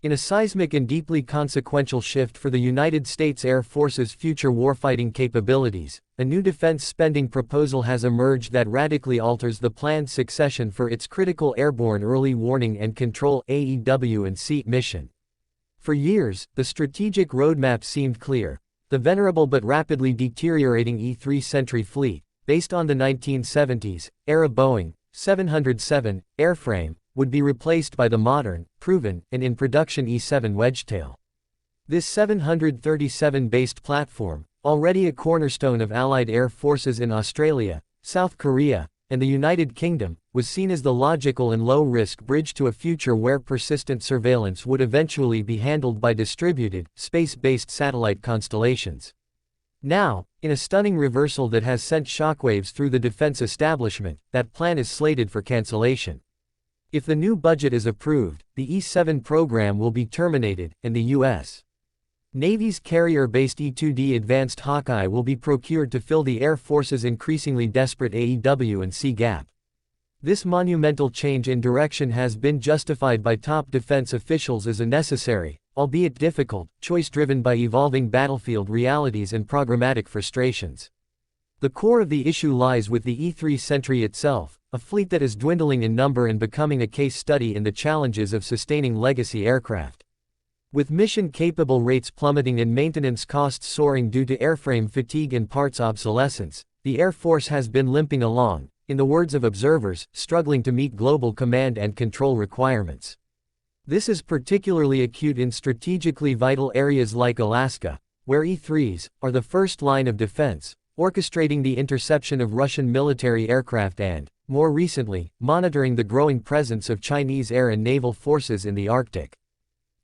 In a seismic and deeply consequential shift for the United States Air Force's future warfighting capabilities, a new defense spending proposal has emerged that radically alters the planned succession for its critical Airborne Early Warning and Control (AEW&C) mission. For years, the strategic roadmap seemed clear: the venerable but rapidly deteriorating E-3 Sentry fleet, based on the 1970s-era Boeing 707 airframe, would be replaced by the modern, proven, and in production E-7 Wedgetail. This 737-based platform, already a cornerstone of Allied air forces in Australia, South Korea, and the United Kingdom, was seen as the logical and low-risk bridge to a future where persistent surveillance would eventually be handled by distributed, space-based satellite constellations. Now, in a stunning reversal that has sent shockwaves through the defense establishment, that plan is slated for cancellation. If the new budget is approved, the E-7 program will be terminated, and the U.S. Navy's carrier-based E-2D Advanced Hawkeye will be procured to fill the Air Force's increasingly desperate AEW&C gap. This monumental change in direction has been justified by top defense officials as a necessary, albeit difficult, choice driven by evolving battlefield realities and programmatic frustrations. The core of the issue lies with the E-3 Sentry itself, a fleet that is dwindling in number and becoming a case study in the challenges of sustaining legacy aircraft. With mission-capable rates plummeting and maintenance costs soaring due to airframe fatigue and parts obsolescence, the Air Force has been limping along, in the words of observers, struggling to meet global command and control requirements. This is particularly acute in strategically vital areas like Alaska, where E-3s are the first line of defense, orchestrating the interception of Russian military aircraft and, more recently, monitoring the growing presence of Chinese air and naval forces in the Arctic.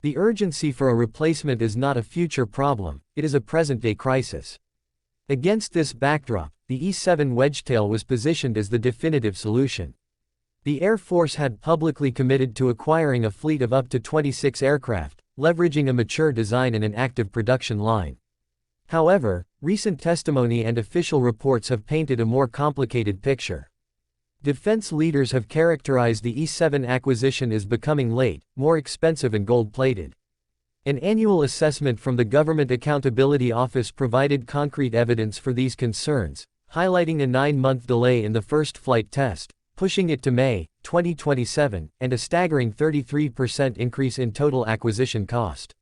The urgency for a replacement is not a future problem, it is a present-day crisis. Against this backdrop, the E-7 Wedgetail was positioned as the definitive solution. The Air Force had publicly committed to acquiring a fleet of up to 26 aircraft, leveraging a mature design and an active production line. However, recent testimony and official reports have painted a more complicated picture. Defense leaders have characterized the E-7 acquisition as becoming late, more expensive and gold-plated. An annual assessment from the Government Accountability Office provided concrete evidence for these concerns, highlighting a 9-month delay in the first flight test, pushing it to May 2027, and a staggering 33% increase in total acquisition cost.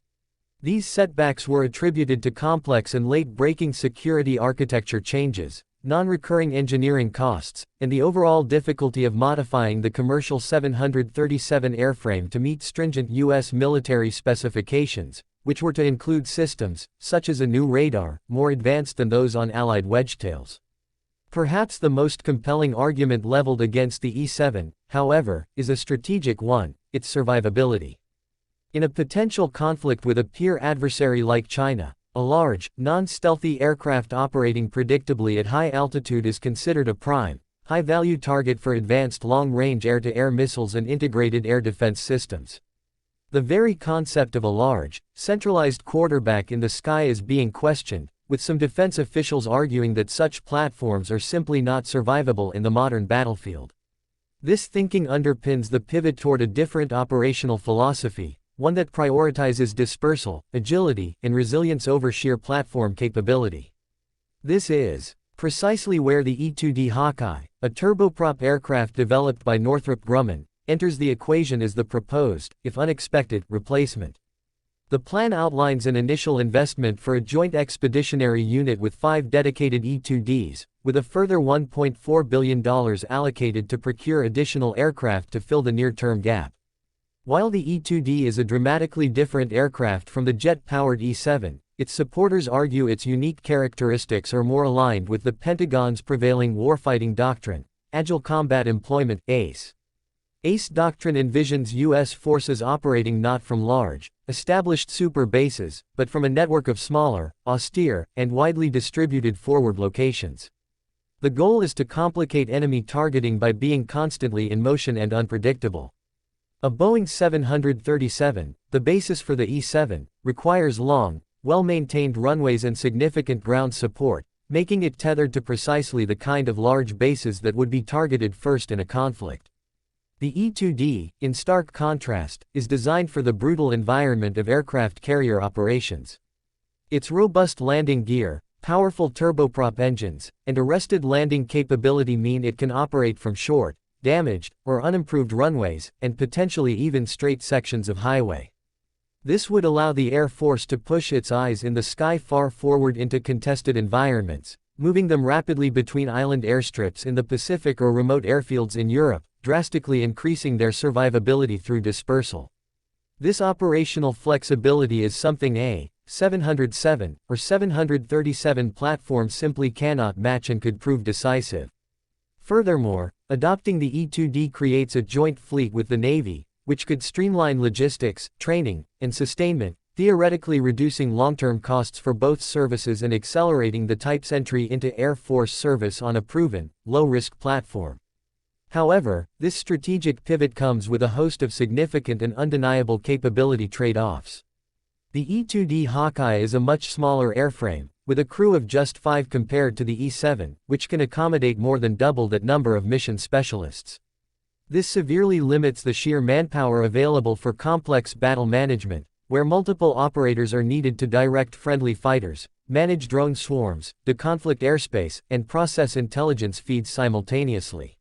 These setbacks were attributed to complex and late-breaking security architecture changes, non-recurring engineering costs, and the overall difficulty of modifying the commercial 737 airframe to meet stringent U.S. military specifications, which were to include systems, such as a new radar, more advanced than those on Allied Wedgetails. Perhaps the most compelling argument leveled against the E-7, however, is a strategic one: its survivability. In a potential conflict with a peer adversary like China, a large, non-stealthy aircraft operating predictably at high altitude is considered a prime, high-value target for advanced long-range air-to-air missiles and integrated air defense systems. The very concept of a large, centralized quarterback in the sky is being questioned, with some defense officials arguing that such platforms are simply not survivable in the modern battlefield. This thinking underpins the pivot toward a different operational philosophy, one that prioritizes dispersal, agility, and resilience over sheer platform capability. This is precisely where the E-2D Hawkeye, a turboprop aircraft developed by Northrop Grumman, enters the equation as the proposed, if unexpected, replacement. The plan outlines an initial investment for a joint expeditionary unit with 5 dedicated E-2Ds, with a further $1.4 billion allocated to procure additional aircraft to fill the near-term gap. While the E-2D is a dramatically different aircraft from the jet-powered E-7, its supporters argue its unique characteristics are more aligned with the Pentagon's prevailing warfighting doctrine, Agile Combat Employment (ACE). ACE doctrine envisions U.S. forces operating not from large, established super bases, but from a network of smaller, austere, and widely distributed forward locations. The goal is to complicate enemy targeting by being constantly in motion and unpredictable. A Boeing 737, the basis for the E-7, requires long, well-maintained runways and significant ground support, making it tethered to precisely the kind of large bases that would be targeted first in a conflict. The E-2D, in stark contrast, is designed for the brutal environment of aircraft carrier operations. Its robust landing gear, powerful turboprop engines, and arrested landing capability mean it can operate from short, damaged, or unimproved runways, and potentially even straight sections of highway. This would allow the Air Force to push its eyes in the sky far forward into contested environments, moving them rapidly between island airstrips in the Pacific or remote airfields in Europe, drastically increasing their survivability through dispersal. This operational flexibility is something a 707 or 737 platform simply cannot match and could prove decisive. Furthermore, adopting the E-2D creates a joint fleet with the Navy, which could streamline logistics, training, and sustainment, theoretically reducing long-term costs for both services and accelerating the type's entry into Air Force service on a proven, low-risk platform. However, this strategic pivot comes with a host of significant and undeniable capability trade-offs. The E-2D Hawkeye is a much smaller airframe, with a crew of just 5 compared to the E-7, which can accommodate more than double that number of mission specialists. This severely limits the sheer manpower available for complex battle management, where multiple operators are needed to direct friendly fighters, manage drone swarms, deconflict airspace, and process intelligence feeds simultaneously.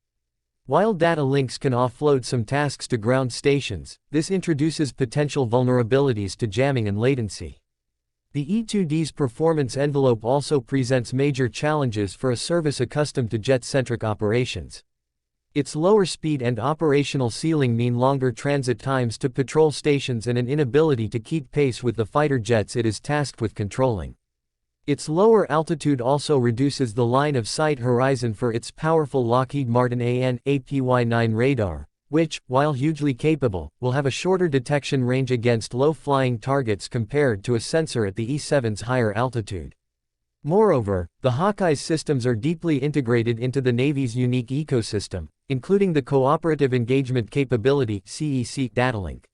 While data links can offload some tasks to ground stations, this introduces potential vulnerabilities to jamming and latency. The E-2D's performance envelope also presents major challenges for a service accustomed to jet-centric operations. Its lower speed and operational ceiling mean longer transit times to patrol stations and an inability to keep pace with the fighter jets it is tasked with controlling. Its lower altitude also reduces the line of sight horizon for its powerful Lockheed Martin AN/APY-9 radar, which, while hugely capable, will have a shorter detection range against low-flying targets compared to a sensor at the E-7's higher altitude. Moreover, the Hawkeye's systems are deeply integrated into the Navy's unique ecosystem, including the Cooperative Engagement Capability (CEC) data link.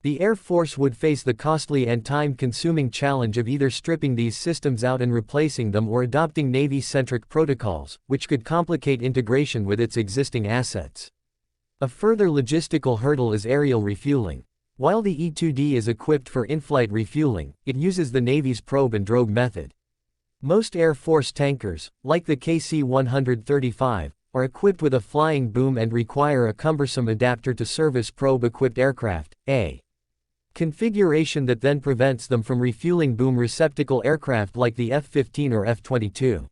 The Air Force would face the costly and time-consuming challenge of either stripping these systems out and replacing them or adopting Navy-centric protocols, which could complicate integration with its existing assets. A further logistical hurdle is aerial refueling. While the E-2D is equipped for in-flight refueling, it uses the Navy's probe and drogue method. Most Air Force tankers, like the KC-135, are equipped with a flying boom and require a cumbersome adapter to service probe-equipped aircraft, a configuration that then prevents them from refueling boom receptacle aircraft like the F-15 or F-22.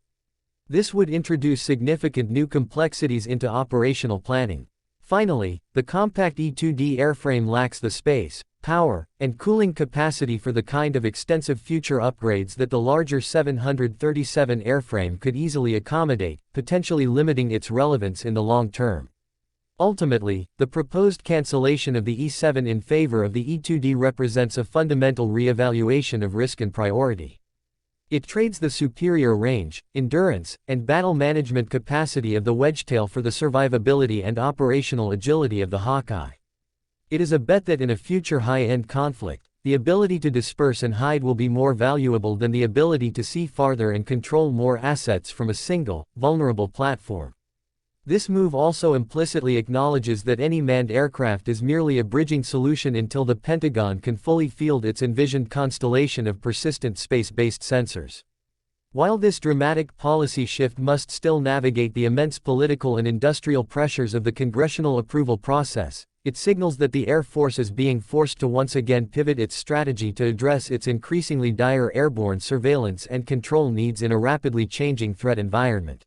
This would introduce significant new complexities into operational planning. Finally, the compact E-2D airframe lacks the space, power, and cooling capacity for the kind of extensive future upgrades that the larger 737 airframe could easily accommodate, potentially limiting its relevance in the long term. Ultimately, the proposed cancellation of the E-7 in favor of the E-2D represents a fundamental re-evaluation of risk and priority. It trades the superior range, endurance, and battle management capacity of the Wedgetail for the survivability and operational agility of the Hawkeye. It is a bet that in a future high-end conflict, the ability to disperse and hide will be more valuable than the ability to see farther and control more assets from a single, vulnerable platform. This move also implicitly acknowledges that any manned aircraft is merely a bridging solution until the Pentagon can fully field its envisioned constellation of persistent space-based sensors. While this dramatic policy shift must still navigate the immense political and industrial pressures of the congressional approval process, it signals that the Air Force is being forced to once again pivot its strategy to address its increasingly dire airborne surveillance and control needs in a rapidly changing threat environment.